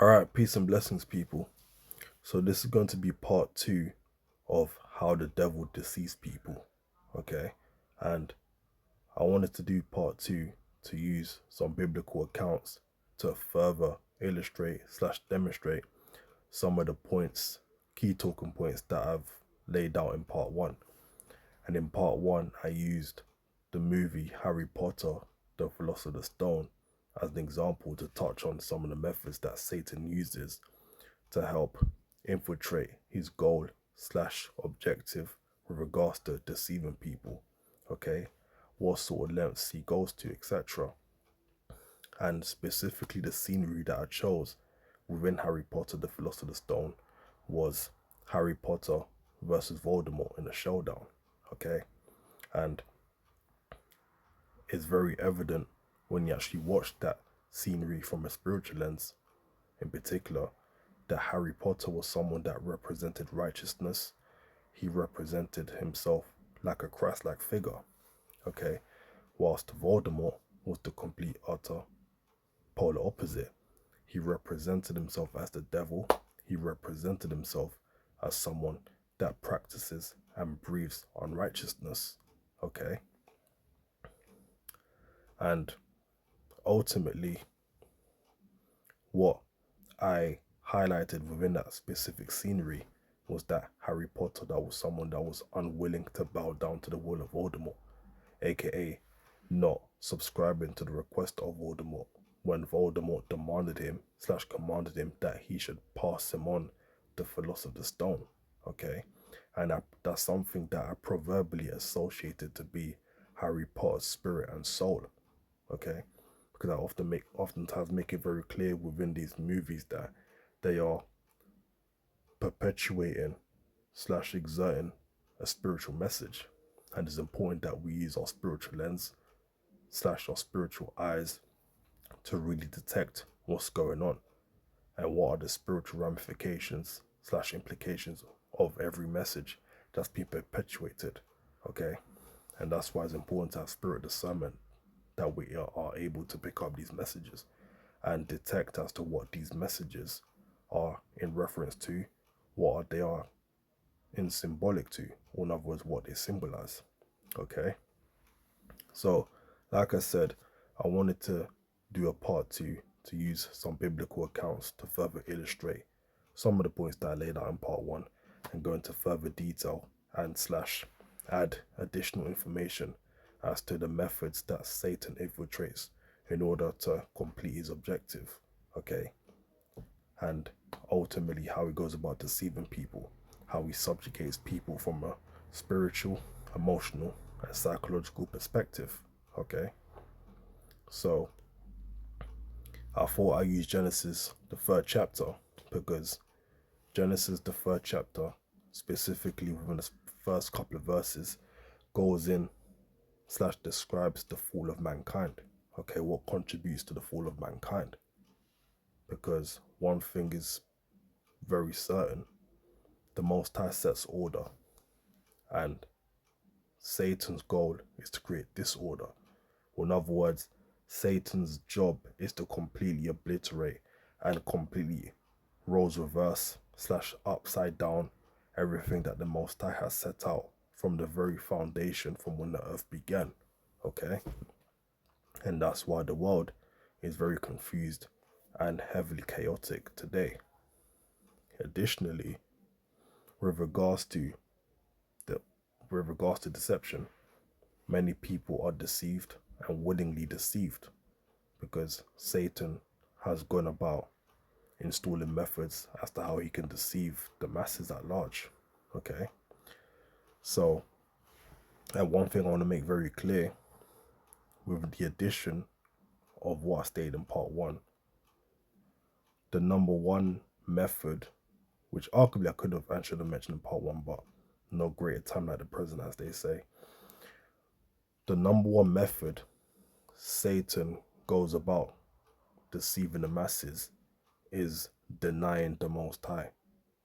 All right, peace and blessings, people. So, this is going to be part two of how the devil deceives people. Okay, and I wanted to do part two to use some biblical accounts to further illustrate slash demonstrate some of the points, key talking points that I've laid out in part one. And in part one, I used the movie Harry Potter, the Philosopher's Stone, as an example to touch on some of the methods that Satan uses to help infiltrate his goal slash objective with regards to deceiving people. Okay, what sort of lengths he goes to, etc. And specifically, the scenery that I chose within Harry Potter, the Philosopher's Stone, was Harry Potter versus Voldemort in a showdown. Okay, and it's very evident when you actually watch that scenery from a spiritual lens, in particular, that Harry Potter was someone that represented righteousness. He represented himself like a Christ-like figure, okay? Whilst Voldemort was the complete utter polar opposite. He represented himself as the devil. He represented himself as someone that practices and breathes unrighteousness, okay? And ultimately, what I highlighted within that specific scenery was that Harry Potter, that was someone that was unwilling to bow down to the will of Voldemort, aka not subscribing to the request of Voldemort when Voldemort demanded him slash commanded him that he should pass him on the Philosopher's Stone. Okay, and that's something that I proverbially associated to be Harry Potter's spirit and soul. Okay, because I oftentimes make it very clear within these movies that they are perpetuating slash exerting a spiritual message, and it's important that we use our spiritual lens slash our spiritual eyes to really detect what's going on and what are the spiritual ramifications slash implications of every message that's being perpetuated. Okay, and that's why it's important to have spirit discernment, that we are able to pick up these messages and detect as to what these messages are in reference to, what they are in symbolic to, or in other words, what they symbolize. Okay, so like I said, I wanted to do a part two to use some biblical accounts to further illustrate some of the points that I laid out in part one and go into further detail and slash add additional information as to the methods that Satan infiltrates in order to complete his objective. Okay, and ultimately how he goes about deceiving people, how he subjugates people from a spiritual, emotional, and psychological perspective. Okay, so I thought I'd use Genesis, the third chapter, because Genesis, the third chapter, specifically within the first couple of verses, goes in slash describes the fall of mankind. Okay, what contributes to the fall of mankind? Because one thing is very certain, the Most High sets order, and Satan's goal is to create disorder. Or in other words, Satan's job is to completely obliterate and completely roles reverse slash upside down everything that the Most High has set out from the very foundation from when the earth began. Okay, and that's why the world is very confused and heavily chaotic today. Additionally, with regards to the with regards to deception, many people are deceived and willingly deceived because Satan has gone about installing methods as to how he can deceive the masses at large. Okay, so and one thing I want to make very clear with the addition of what I stated in part one, the number one method, which arguably I could have and should have mentioned in part one, but no greater time like the present, as they say. The number one method Satan goes about deceiving the masses is denying the Most High.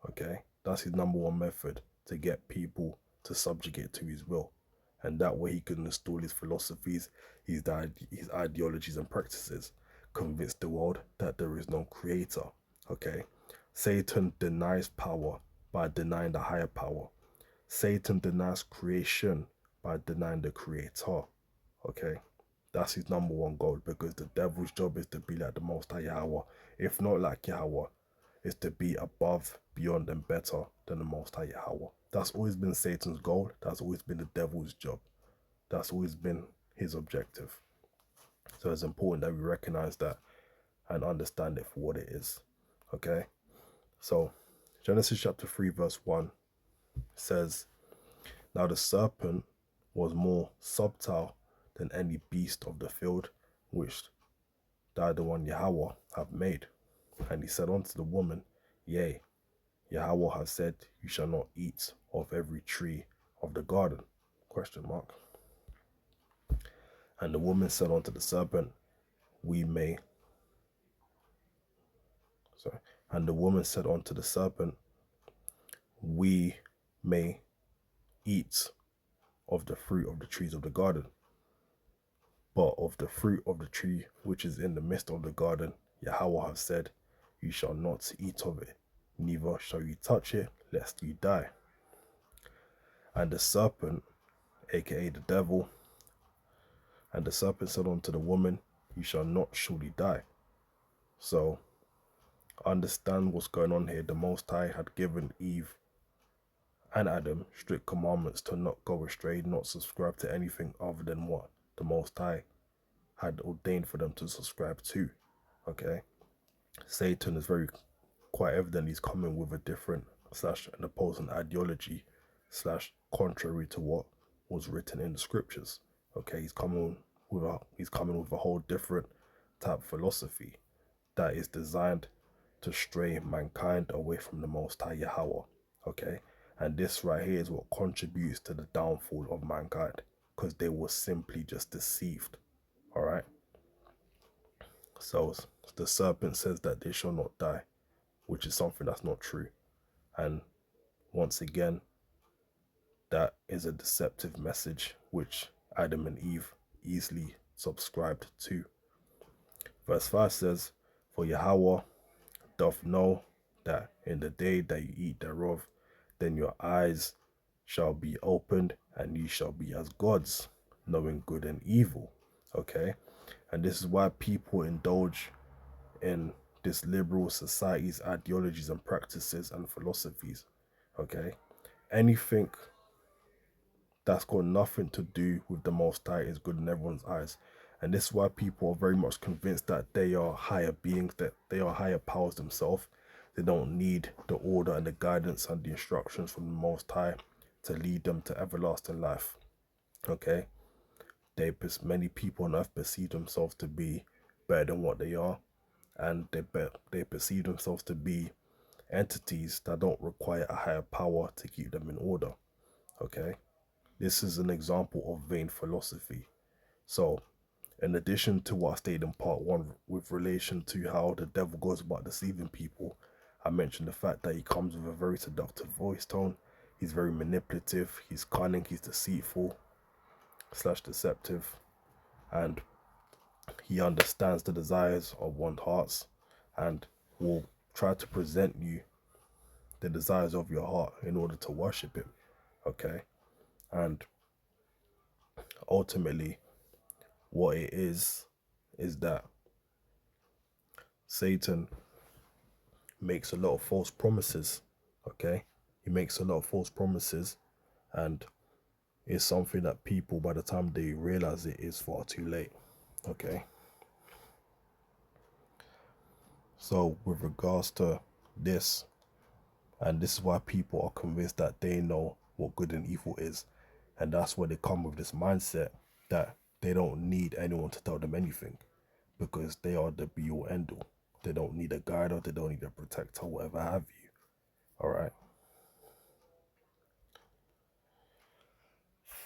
Okay, that's his number one method to get people to subjugate to his will, and that way he can install his philosophies, his ideologies and practices, convince the world that there is no creator. Okay, Satan denies power by denying the higher power. Satan denies creation by denying the creator. Okay, that's his number one goal, because the devil's job is to be like the Most High Yahweh. If not like Yahweh, is to be above, beyond, and better than the Most High Yahweh. That's always been Satan's goal. That's always been the devil's job. That's always been his objective. So it's important that we recognize that and understand it for what it is. Okay? So Genesis chapter 3 verse 1 says, "Now the serpent was more subtle than any beast of the field which thou the one Yahweh have made. And he said unto the woman, Yea, Yahweh has said, You shall not eat of every tree of the garden. Question mark. And the woman said unto the serpent, We may sorry. And the woman said unto the serpent, We may eat of the fruit of the trees of the garden. But of the fruit of the tree which is in the midst of the garden, Yahweh has said, You shall not eat of it, neither shall you touch it, lest you die. And the serpent, aka the devil, and the serpent said unto the woman, You shall not surely die. So understand what's going on here. The Most High had given Eve and Adam strict commandments to not go astray, not subscribe to anything other than what the Most High had ordained for them to subscribe to. Okay, Satan is quite evident he's coming with a different slash an opposing ideology slash contrary to what was written in the scriptures. Okay, he's coming with a whole different type of philosophy that is designed to stray mankind away from the Most High Yahweh. Okay, and this right here is what contributes to the downfall of mankind, because they were simply just deceived. All right. So the serpent says that they shall not die, which is something that's not true. And once again, that is a deceptive message which Adam and Eve easily subscribed to. Verse 5 says, For Yahweh doth know that in the day that you eat thereof, then your eyes shall be opened, and ye shall be as gods, knowing good and evil. Okay? And this is why people indulge in this liberal society's ideologies and practices and philosophies. Okay? Anything that's got nothing to do with the Most High is good in everyone's eyes. And this is why people are very much convinced that they are higher beings, that they are higher powers themselves. They don't need the order and the guidance and the instructions from the Most High to lead them to everlasting life. Okay? Many people on earth perceive themselves to be better than what they are, and they perceive themselves to be entities that don't require a higher power to keep them in order. Okay? This is an example of vain philosophy. So, in addition to what I stated in part 1 with relation to how the devil goes about deceiving people, I mentioned the fact that he comes with a very seductive voice tone. He's very manipulative, he's cunning, he's deceitful slash deceptive, and he understands the desires of one's hearts and will try to present you the desires of your heart in order to worship him. Okay? And ultimately, what it is that Satan makes a lot of false promises. Okay? He makes a lot of false promises, and it's something that people, by the time they realize it, is far too late. Okay? So with regards to this, and this is why people are convinced that they know what good and evil is, and that's where they come with this mindset that they don't need anyone to tell them anything, because they are the be all end all. They don't need a guide, or they don't need a protector, whatever have you. All right.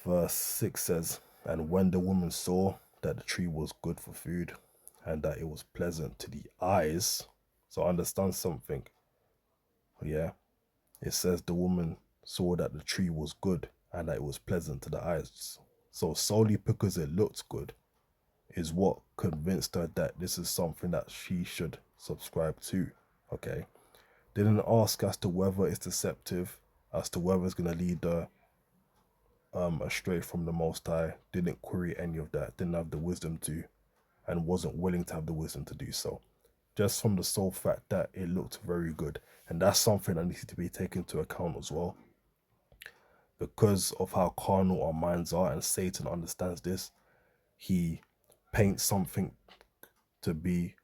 Verse 6 says, And when the woman saw that the tree was good for food, and that it was pleasant to the eyes. So understand something. Yeah. It says the woman saw that the tree was good and that it was pleasant to the eyes. So solely because it looked good is what convinced her that this is something that she should subscribe to. Okay. Didn't ask as to whether it's deceptive, as to whether it's gonna lead astray from the Most High. Didn't query any of that. Didn't have the wisdom to, and wasn't willing to have the wisdom to do so. Just from the sole fact that it looked very good, and that's something that needs to be taken into account as well, because of how carnal our minds are, and Satan understands this. He paints something to be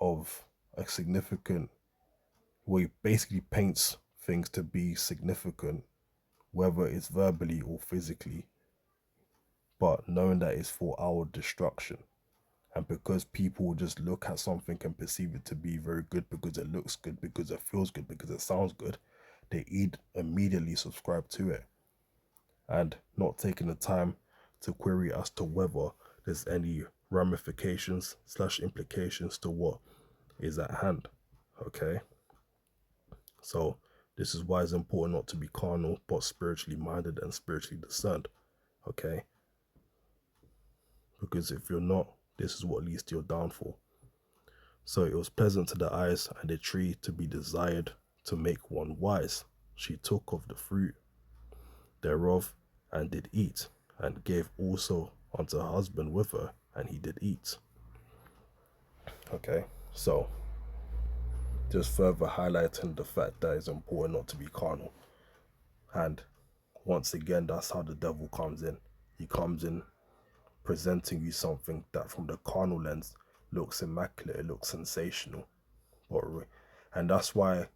of a significant, well, he basically paints things to be significant, whether it's verbally or physically, but knowing that it's for our destruction. And because people just look at something and perceive it to be very good because it looks good, because it feels good, because it sounds good, they immediately subscribe to it, and not taking the time to query as to whether there's any ramifications slash implications to what is at hand. Okay, so this is why it's important not to be carnal but spiritually minded and spiritually discerned. Okay, because if you're not, this is what leads to your downfall. So it was pleasant to the eyes and a tree to be desired to make one wise. She took of the fruit thereof and did eat, and gave also unto her husband with her, and he did eat. Okay, so just further highlighting the fact that it's important not to be carnal. And once again, that's how the devil comes in. He comes in presenting you something that from the carnal lens looks immaculate, it looks sensational. And that's why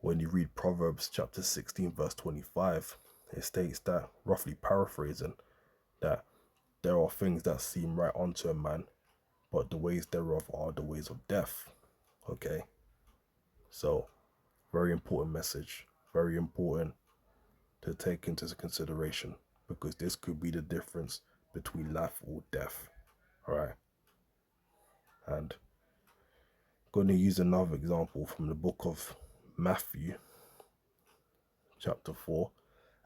when you read Proverbs chapter 16 verse 25, it states that, roughly paraphrasing, that there are things that seem right unto a man, but the ways thereof are the ways of death. Okay, so very important message, very important to take into consideration, because this could be the difference between life or death. All right, and going to use another example from the book of Matthew chapter 4,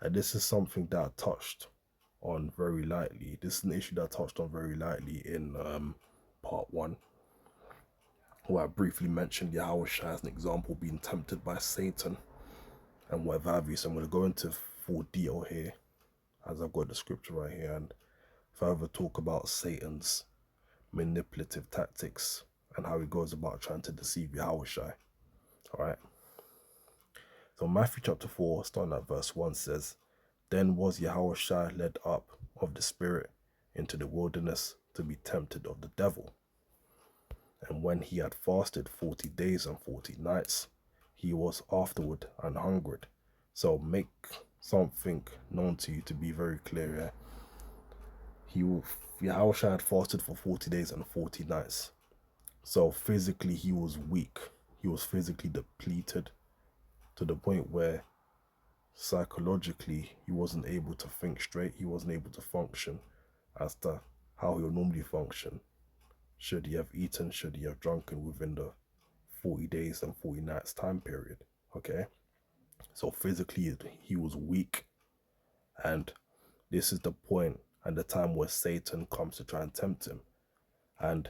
and this is something that I touched on very lightly. This is an issue that I touched on very lightly in part 1, where I briefly mentioned Yahweh as an example being tempted by Satan and whatever have you. So I'm going to go into full detail here, as I've got the scripture right here, and further talk about Satan's manipulative tactics and how he goes about trying to deceive Yahweh. Alright. So Matthew chapter 4, starting at verse 1, says, Then was Yahweh led up of the Spirit into the wilderness to be tempted of the devil. And when he had fasted 40 days and 40 nights, he was afterward and hungered. So make something known to you to be very clear here. Yahweh had fasted for 40 days and 40 nights. So physically he was weak. He was physically depleted to the point where psychologically he wasn't able to think straight. He wasn't able to function as to how he would normally function. Should he have eaten, should he have drunken within the 40 days and 40 nights time period. Okay, so physically he was weak, and this is the point and the time where Satan comes to try and tempt him. And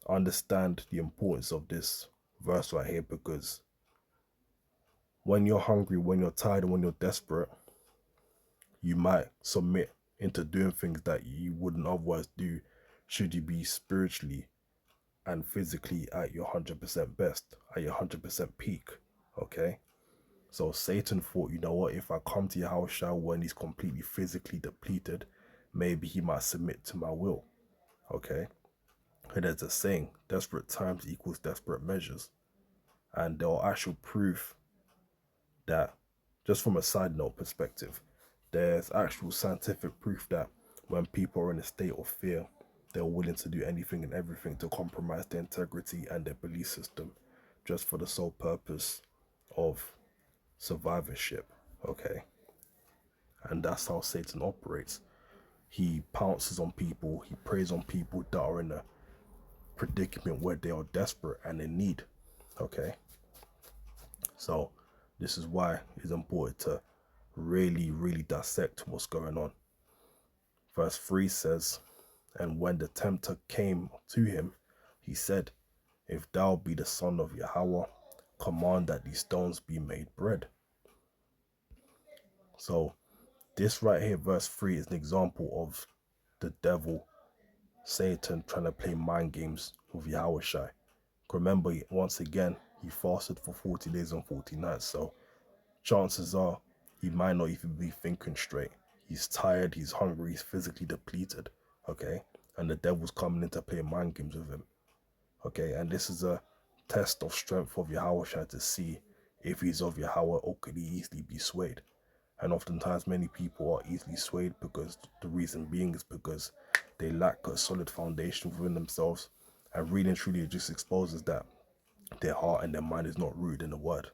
understand the importance of this verse right here, because when you're hungry, when you're tired, and when you're desperate, you might submit into doing things that you wouldn't otherwise do should you be spiritually and physically at your 100% best, at your 100% peak. Okay, so Satan thought, you know what, if I come to Yahushua when he's completely physically depleted, maybe he might submit to my will. Okay, and there's a saying, desperate times equals desperate measures. And there are actual proof that, just from a side note perspective, there's actual scientific proof that when people are in a state of fear, they're willing to do anything and everything to compromise their integrity and their belief system, just for the sole purpose of survivorship. Okay, and that's how Satan operates. He pounces on people, he preys on people that are in a predicament where they are desperate and in need. Okay, so this is why it's important to really dissect what's going on. Verse 3 says, And when the tempter came to him, he said, If thou be the son of Yahweh, command that these stones be made bread. So this right here, verse 3, is an example of the devil, Satan, trying to play mind games with Yahushai. Remember, once again, he fasted for 40 days and 40 nights. So chances are he might not even be thinking straight. He's tired, he's hungry, he's physically depleted. Okay? And the devil's coming in to play mind games with him. Okay? And this is a test of strength of Yahushai to see if he's of Yahweh or could he easily be swayed. And oftentimes many people are easily swayed because the reason being is because they lack a solid foundation within themselves. And really and truly it just exposes that their heart and their mind is not rooted in the word.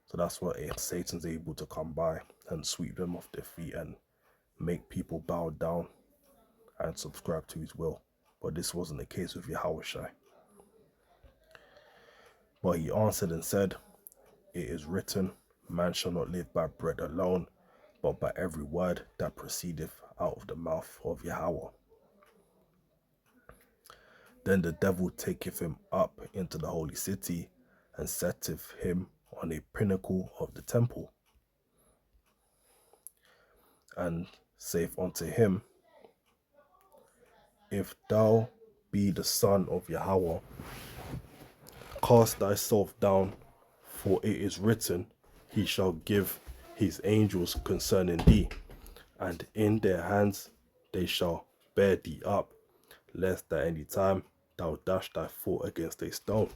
So that's why Satan's able to come by and sweep them off their feet and make people bow down and subscribe to his will. But this wasn't the case with Yahushai. But he answered and said, "It is written, man shall not live by bread alone, but by every word that proceedeth out of the mouth of Yahweh." Then the devil taketh him up into the holy city, and setteth him on a pinnacle of the temple, and saith unto him, "If thou be the Son of Yahweh, cast thyself down, for it is written, he shall give his angels concerning thee, and in their hands they shall bear thee up, lest at any time thou dash thy foot against a stone."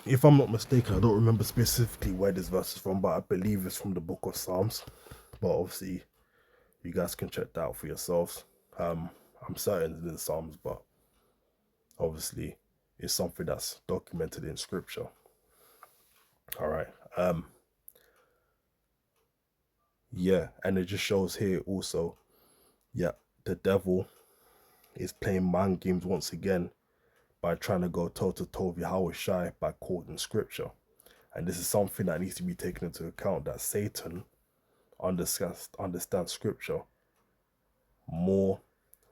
If I'm not mistaken, I don't remember specifically where this verse is from, but I believe it's from the book of Psalms. But obviously, you guys can check that out for yourselves. I'm certain it's in Psalms, but obviously, it's something that's documented in scripture. All right. Yeah, and it just shows here also, yeah, the devil is playing mind games once again by trying to go toe to toe with Yahushai by quoting scripture. And this is something that needs to be taken into account, that Satan understands scripture more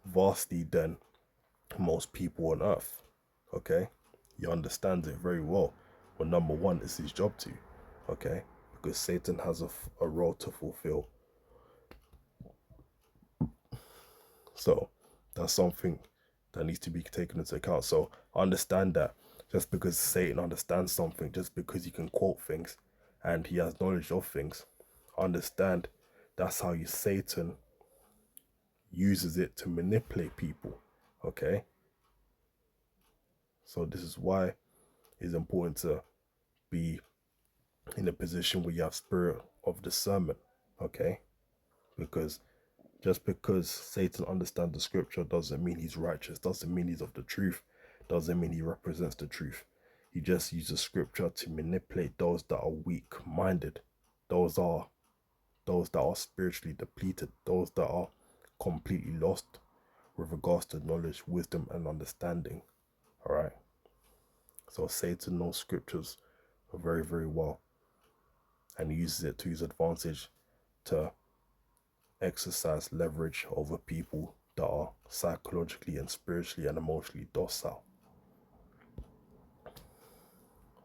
vastly than most people on earth. Okay? He understands it very well. Well, number one, it's his job to. Okay? Because Satan has a role to fulfill. So that's something that needs to be taken into account. So understand that just because Satan understands something, just because he can quote things and he has knowledge of things, understand that's how Satan uses it to manipulate people. Okay? So this is why it's important to be in a position where you have spirit of discernment. Okay? Because just because Satan understands the scripture doesn't mean he's righteous, doesn't mean he's of the truth, doesn't mean he represents the truth. He just uses scripture to manipulate those that are weak-minded, those that are spiritually depleted, those that are completely lost with regards to knowledge, wisdom, and understanding. All right. So Satan knows scriptures very, very well, and he uses it to his advantage to exercise leverage over people that are psychologically and spiritually and emotionally docile.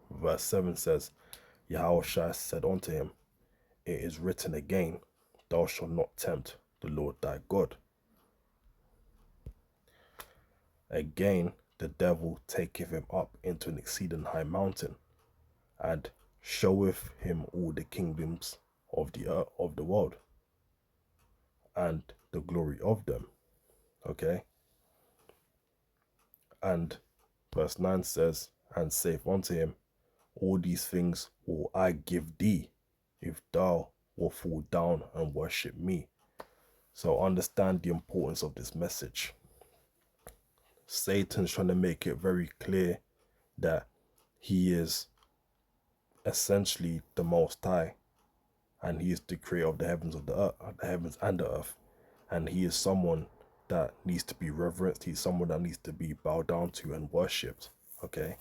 Verse 7 says, Yahushua said unto him, "It is written again, thou shalt not tempt the Lord thy God." Again, the devil taketh him up into an exceeding high mountain, and showeth him all the kingdoms of the earth, of the world, and the glory of them. Okay? And verse 9 says, and saith unto him, "All these things will I give thee, if thou wilt fall down and worship me." So understand the importance of this message. Satan's trying to make it very clear that he is essentially the Most High, and he is the creator of the heavens the heavens and the earth, and he is someone that needs to be reverenced. He's someone that needs to be bowed down to and worshipped. Okay,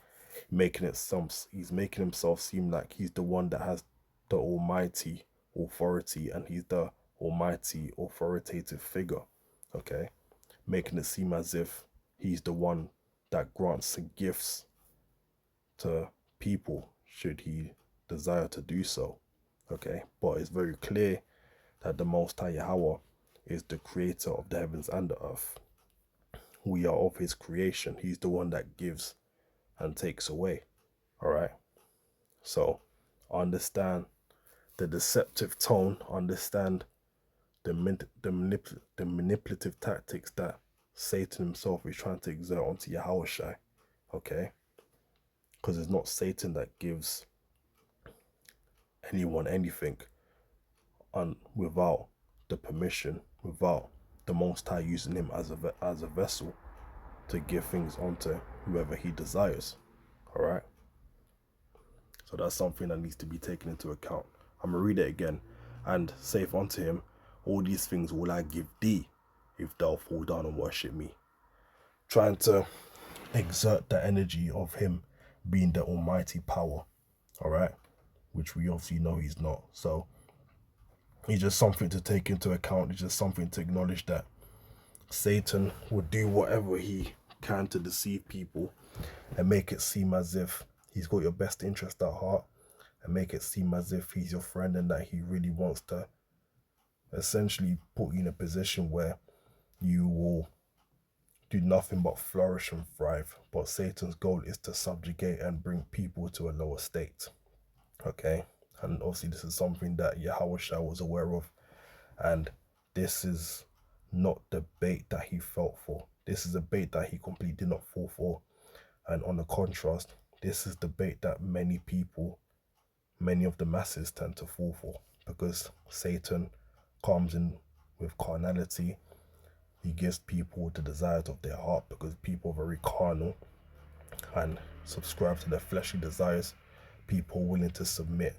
he's making himself seem like he's the one that has the almighty authority, and he's the almighty authoritative figure. Okay, making it seem as if he's the one that grants gifts to people, should he desire to do so. Okay, but it's very clear that the Most High Yahweh is the creator of the heavens and the earth. We are of his creation. He's the one that gives and takes away. All right. So understand the deceptive tone, understand the manipulative tactics that Satan himself is trying to exert onto Yahushua. Okay. Because it's not Satan that gives anyone anything without the permission, without the Most High using him as a vessel to give things onto whoever he desires. All right. So that's something that needs to be taken into account. I'm gonna read it again. And saith unto him, all these things will I give thee if thou fall down and worship me. Trying to exert the energy of him being the almighty power. All right. Which we obviously know he's not. So it's just something to take into account. It's just something to acknowledge that Satan will do whatever he can to deceive people and make it seem as if he's got your best interest at heart, and make it seem as if he's your friend and that he really wants to essentially put you in a position where you will do nothing but flourish and thrive. But Satan's goal is to subjugate and bring people to a lower state. Okay? And obviously this is something that Yahushua was aware of, and this is not the bait that he felt for. This is a bait that he completely did not fall for. And on the contrast, this is the bait that many people, many of the masses tend to fall for, because Satan comes in with carnality. He gives people the desires of their heart, because people are very carnal and subscribe to their fleshly desires. People willing to submit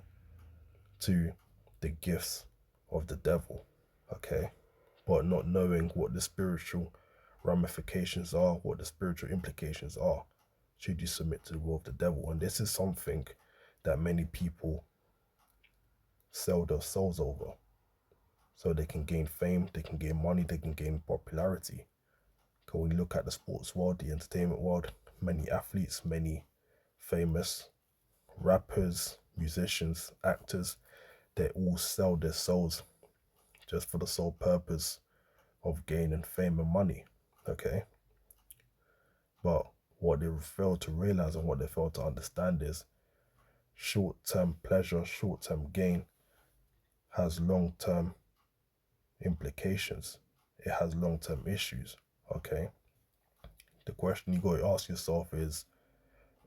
to the gifts of the devil, okay, but not knowing what the spiritual ramifications are, what the spiritual implications are should you submit to the will of the devil. And this is something that many people sell their souls over, so they can gain fame, they can gain money, they can gain popularity. Because when you look at the sports world, the entertainment world, many athletes, many famous rappers, musicians, actors, they all sell their souls just for the sole purpose of gaining fame and money, okay? But what they fail to realize and what they fail to understand is short-term pleasure, short-term gain has long-term implications. It has long-term issues, okay? The question you got to ask yourself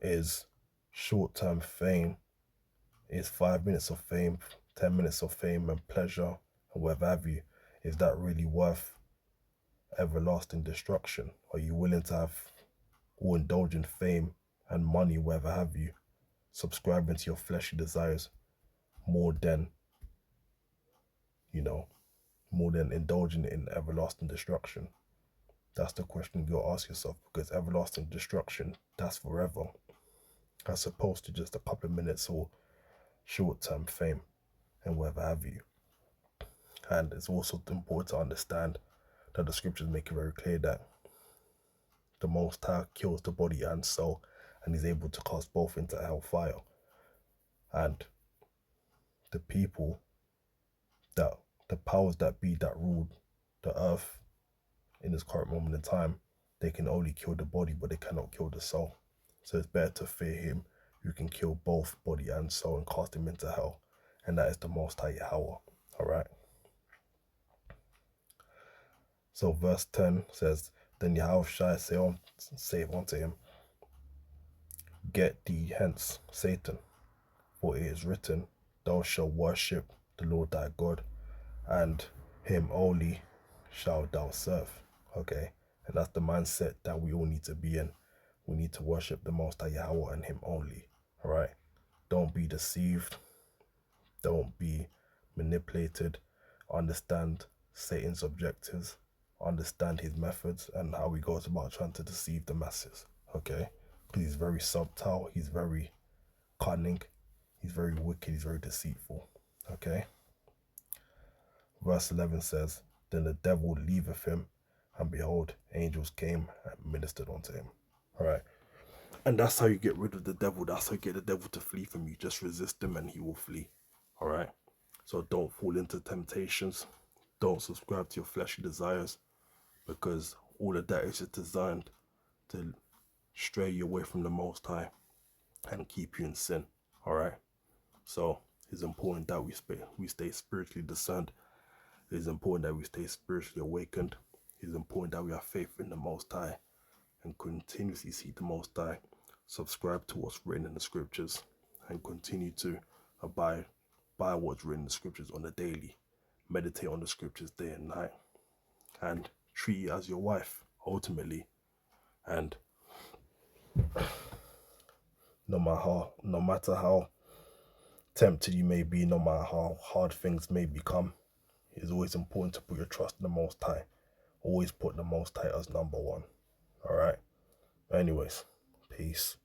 is short-term fame, is 5 minutes of fame, 10 minutes of fame and pleasure and whatever have you, is that really worth everlasting destruction? Are you willing to have or indulge in fame and money, whatever have you, subscribing to your fleshly desires more than, more than indulging in everlasting destruction? That's the question you gotta ask yourself, because everlasting destruction, that's forever, as opposed to just a couple of minutes or short-term fame and whatever have you. And it's also important to understand that the scriptures make it very clear that the Most High kills the body and soul, and is able to cast both into hellfire. And the people that, the powers that be that rule the earth in this current moment in time, they can only kill the body, but they cannot kill the soul. So it's better to fear him who can kill both body and soul and cast him into hell. And that is the Most High Yahweh. Alright. So verse 10 says, then Yahushua saith unto him, get thee hence, Satan, for it is written, thou shalt worship the Lord thy God, and him only shalt thou serve. Okay, and that's the mindset that we all need to be in. We need to worship the Most High Yahweh and him only. All right, don't be deceived, don't be manipulated. Understand Satan's objectives, understand his methods and how he goes about trying to deceive the masses. Okay, because he's very subtle, he's very cunning, he's very wicked, he's very deceitful. Okay, verse 11 says, then the devil leaveth him, and behold, angels came and ministered unto him. All right, And that's how you get rid of the devil. That's how you get the devil to flee from you. Just resist him and he will flee. All right. So don't fall into temptations. Don't subscribe to your fleshly desires, because all of that is just designed to stray you away from the Most High and keep you in sin. All right. So it's important that we stay spiritually discerned. It is important that we stay spiritually awakened. It is important that we have faith in the Most High and continuously seek the Most High. Subscribe to what's written in the scriptures and continue to abide by what's written in the scriptures on a daily. Meditate on the scriptures day and night, and treat it as your wife ultimately. And no matter how tempted you may be, no matter how hard things may become, it is always important to put your trust in the Most High. Always put the Most High as number one. All right. Anyways, peace.